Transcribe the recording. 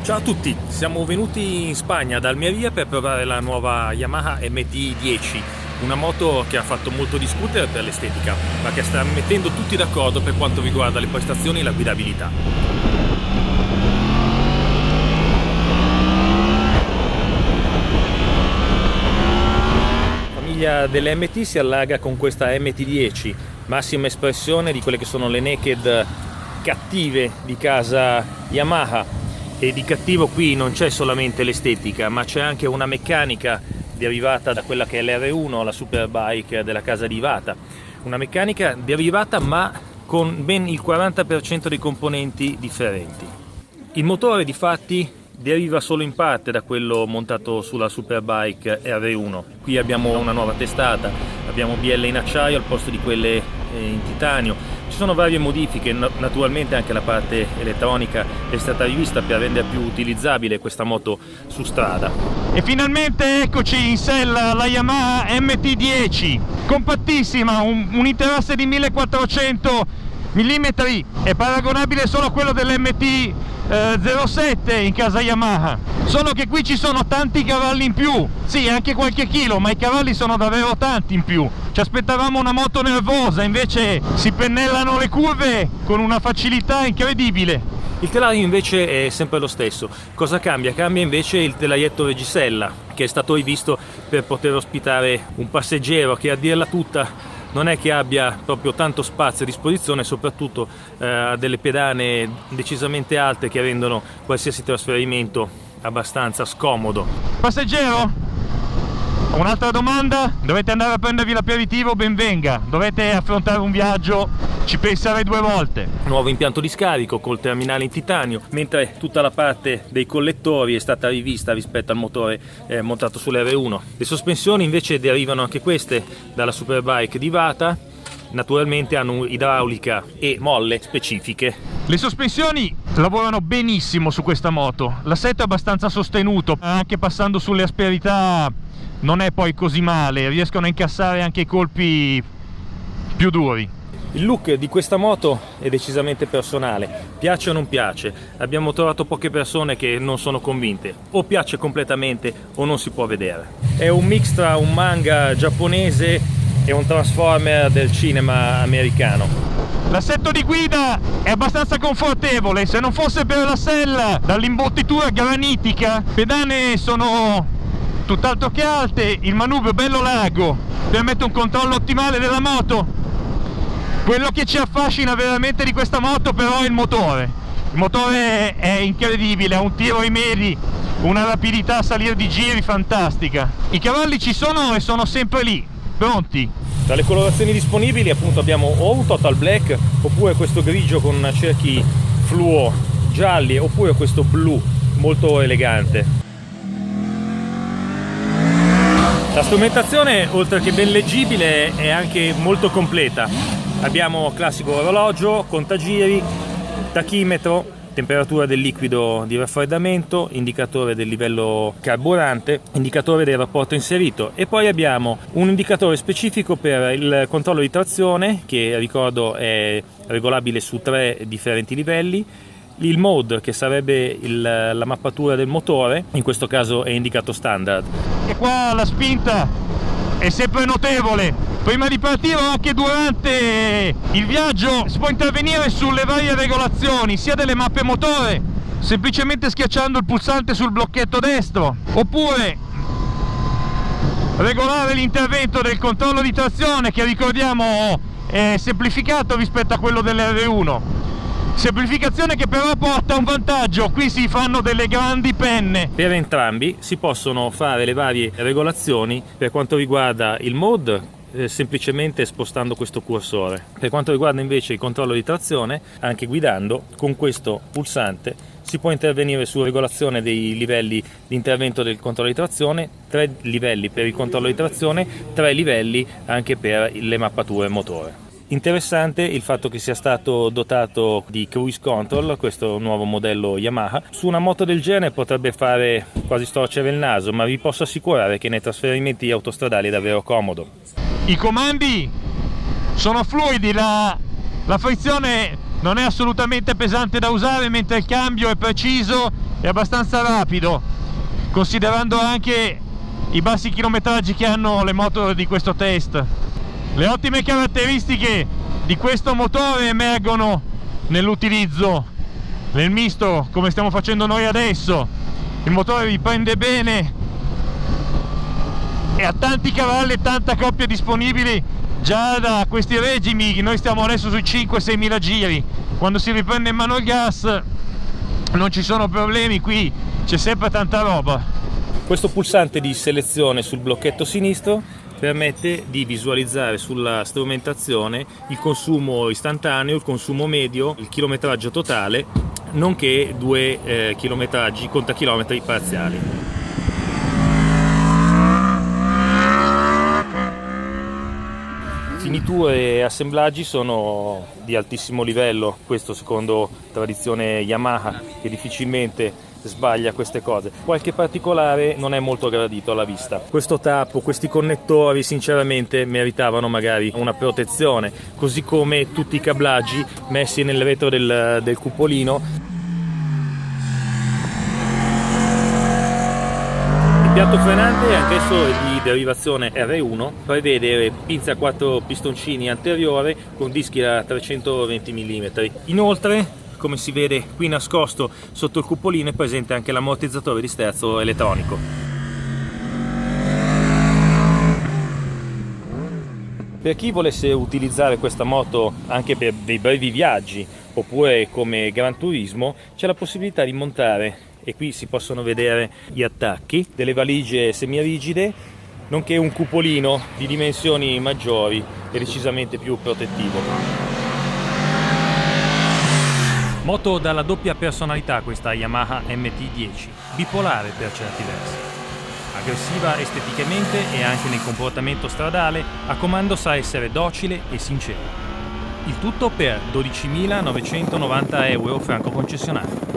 Ciao a tutti, siamo venuti in Spagna da Almeria per provare la nuova Yamaha MT-10, una moto che ha fatto molto discutere per l'estetica, ma che sta mettendo tutti d'accordo per quanto riguarda le prestazioni e la guidabilità. La famiglia delle MT si allarga con questa MT-10, massima espressione di quelle che sono le naked cattive di casa Yamaha. E di cattivo qui non c'è solamente l'estetica, ma c'è anche una meccanica derivata da quella che è l'R1, la superbike della casa di Iwata. Una meccanica derivata ma con ben il 40% dei componenti differenti. Il motore difatti deriva solo in parte da quello montato sulla superbike R1. Qui abbiamo una nuova testata, abbiamo bielle in acciaio al posto di quelle in titanio. Ci sono varie modifiche, naturalmente anche la parte elettronica è stata rivista per rendere più utilizzabile questa moto su strada. E finalmente eccoci in sella la Yamaha MT-10, compattissima, un interasse di 1400 mm, è paragonabile solo a quello dell'MT 07 in casa Yamaha, solo che qui ci sono tanti cavalli in più, sì, anche qualche chilo, ma i cavalli sono davvero tanti in più. Ci aspettavamo una moto nervosa, invece si pennellano le curve con una facilità incredibile. Il telaio invece è sempre lo stesso. Cosa cambia? Cambia invece il telaietto Regisella, che è stato rivisto per poter ospitare un passeggero che, a dirla tutta, non è che abbia proprio tanto spazio a disposizione, soprattutto ha delle pedane decisamente alte che rendono qualsiasi trasferimento abbastanza scomodo. Passeggero? Un'altra domanda? Dovete andare a prendervi l'aperitivo? Ben venga. Dovete affrontare un viaggio? Ci penserei due volte. Nuovo impianto di scarico col terminale in titanio, mentre tutta la parte dei collettori è stata rivista rispetto al motore montato sull'R1. Le sospensioni invece derivano anche queste dalla superbike di Iwata. Naturalmente hanno idraulica e molle specifiche. Le sospensioni lavorano benissimo su questa moto, l'assetto è abbastanza sostenuto, anche passando sulle asperità non è poi così male, riescono a incassare anche i colpi più duri. Il look di questa moto è decisamente personale, piace o non piace. Abbiamo trovato poche persone che non sono convinte, o piace completamente o non si può vedere. È un mix tra un manga giapponese e un transformer del cinema americano. L'assetto di guida è abbastanza confortevole, se non fosse per la sella dall'imbottitura granitica, le pedane sono tutt'altro che alte, il manubrio bello largo permette un controllo ottimale della moto. Quello che ci affascina veramente di questa moto però è il motore. Il motore è incredibile, ha un tiro ai medi, una rapidità a salire di giri fantastica. I cavalli ci sono e sono sempre lì, pronti. Tra le colorazioni disponibili appunto abbiamo o un total black, oppure questo grigio con cerchi fluo gialli, oppure questo blu molto elegante. La strumentazione, oltre che ben leggibile, è anche molto completa. Abbiamo classico orologio, contagiri, tachimetro, temperatura del liquido di raffreddamento, indicatore del livello carburante, indicatore del rapporto inserito, e poi abbiamo un indicatore specifico per il controllo di trazione, che ricordo è regolabile su 3 differenti livelli, il mode, che sarebbe la mappatura del motore, in questo caso è indicato standard. E qua la spinta è sempre notevole. Prima di partire o anche durante il viaggio si può intervenire sulle varie regolazioni, sia delle mappe motore, semplicemente schiacciando il pulsante sul blocchetto destro, oppure regolare l'intervento del controllo di trazione, che ricordiamo è semplificato rispetto a quello dell'R1. Semplificazione che però porta un vantaggio: qui si fanno delle grandi penne. Per entrambi si possono fare le varie regolazioni. Per quanto riguarda il mode, semplicemente spostando questo cursore. Per quanto riguarda invece il controllo di trazione, anche guidando, con questo pulsante si può intervenire su regolazione dei livelli di intervento del controllo di trazione, 3 livelli per il controllo di trazione, 3 livelli anche per le mappature motore. Interessante il fatto che sia stato dotato di cruise control, questo nuovo modello Yamaha. Su una moto del genere potrebbe fare quasi storcere il naso, ma vi posso assicurare che nei trasferimenti autostradali è davvero comodo. I comandi sono fluidi, la frizione non è assolutamente pesante da usare, mentre il cambio è preciso è abbastanza rapido, considerando anche i bassi chilometraggi che hanno le moto di questo test. Le ottime caratteristiche di questo motore emergono nell'utilizzo nel misto, come stiamo facendo noi adesso. Il motore riprende bene e ha tanti cavalli e tanta coppia disponibili già da questi regimi. Noi stiamo adesso sui 5-6.000 giri. Quando si riprende in mano il gas non ci sono problemi, qui c'è sempre tanta roba. Questo pulsante di selezione sul blocchetto sinistro permette di visualizzare sulla strumentazione il consumo istantaneo, il consumo medio, il chilometraggio totale, nonché due chilometraggi, contachilometri parziali. Finiture e assemblaggi sono di altissimo livello, questo secondo tradizione Yamaha, che difficilmente sbaglia queste cose. Qualche particolare non è molto gradito alla vista. Questo tappo, questi connettori sinceramente meritavano magari una protezione, così come tutti i cablaggi messi nel retro del cupolino. Il piatto frenante, anch'esso di derivazione R1, prevede pinza a 4 pistoncini anteriore con dischi da 320 mm. Inoltre, come si vede qui nascosto sotto il cupolino, è presente anche l'ammortizzatore di sterzo elettronico. Per chi volesse utilizzare questa moto anche per dei brevi viaggi oppure come Gran Turismo, c'è la possibilità di montare, e qui si possono vedere gli attacchi, delle valigie semirigide, nonché un cupolino di dimensioni maggiori e decisamente più protettivo. Moto dalla doppia personalità questa Yamaha MT-10, bipolare per certi versi. Aggressiva esteticamente e anche nel comportamento stradale, a comando sa essere docile e sincero. Il tutto per 12.990 euro franco concessionario.